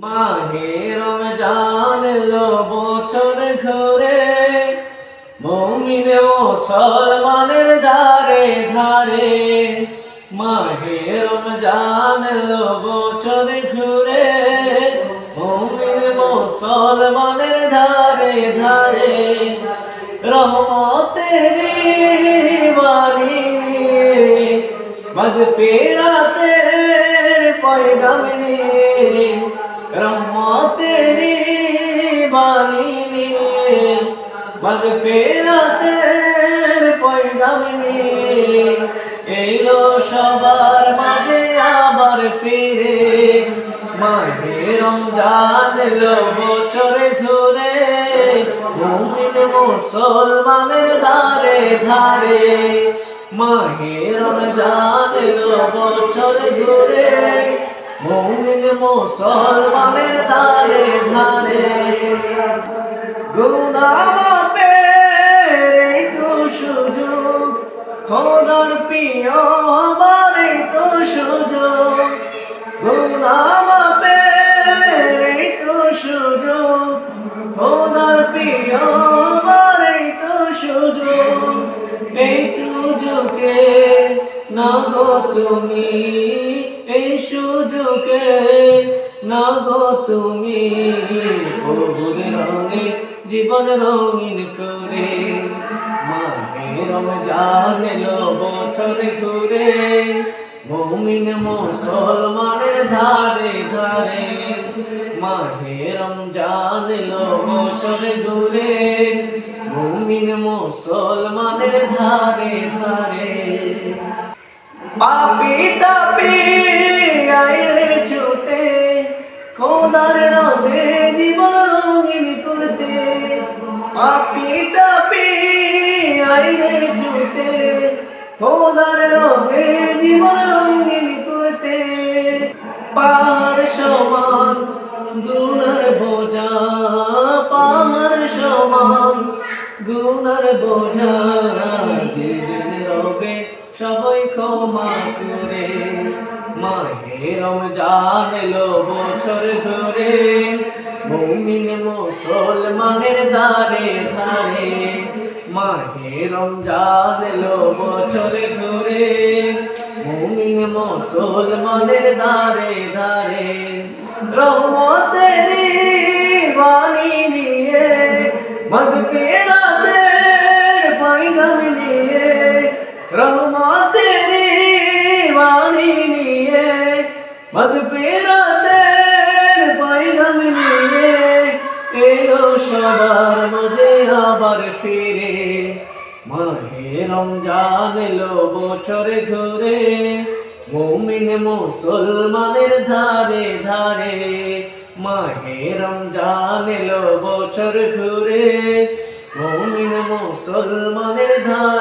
মাহে রমজান এলো বছর ঘুরে, মুমিন মুসলমানের ধারে ধারে। মাহে রমজান এলো বছর ঘুরে, মুমিন মুসলমানের ধারে ধারে। রহমতেরি বাণী নিয়ে, মাগফিরাতের পয়গাম নিয়ে, রহমতেরি বাণী নিয়ে, মাগফিরাতের পয়গাম নিয়ে এলো সবার মাঝে আবার ফিরে। মাহে রমজান এলো বছরে ঘুরে, মুমিন মুসলমানের ধারে ধারে। মাহে রমজান এলো বছরে ঘুরে, মুমিন মুসলমানের ধারে ধারে। গুনাহ মাফের এই তো সুযোগ, খোদার প্রিয় আমার এই তো সুযোগ। গুনাহ মাফের এই তো সুযোগ, খোদার প্রিয় আমার এই তো সুযোগ। এই সুযোগে না গো তুমি, এই সুযোগে না গো তুমি, প্রভুর রঙে জীবন রঙিন করে। মাহে রমজান এলো বছর ঘুরে, মুমিন মুসলমানের ধারে ধারে। মাহে রমজান এলো বছর ঘুরে, মুমিন মুসলমানের ধারে ধারে। পাপী তাপী আইরে ছুটে, খোদার রঙে জীবন রঙিন করতে। পাপী তাপী আইরে ছুটে, খোদার রঙে জীবন রঙিন করতে। পাহাড় সমান গুনার বোঝা, পাহাড় সমান গুনার বোঝা, দিন রবে সবাই ক্ষমা করে। মাহে রমজান এলো বছর ঘুরে, মুমিন মুসলমানের ধারে ধারে। মাহে রমজান এলো বছর ঘুরে, মুমিন মুসলমানের ধারে ধারে। রহমতেরি বাণী নিয়ে, মাগফিরাতের পয়গাম নিয়ে, রহমতেরি বাণী নিয়ে, মাগফিরাতের পয়গাম নিয়ে এলো সবার মাঝে আবার ফিরে। মাহে রমজান এলো বছরে ঘুরে, মুমিন মুসলমানের ধারে ধারে। মাহে রমজান এলো বছর ঘুরে, মুমিন মুসলমানের ধারে।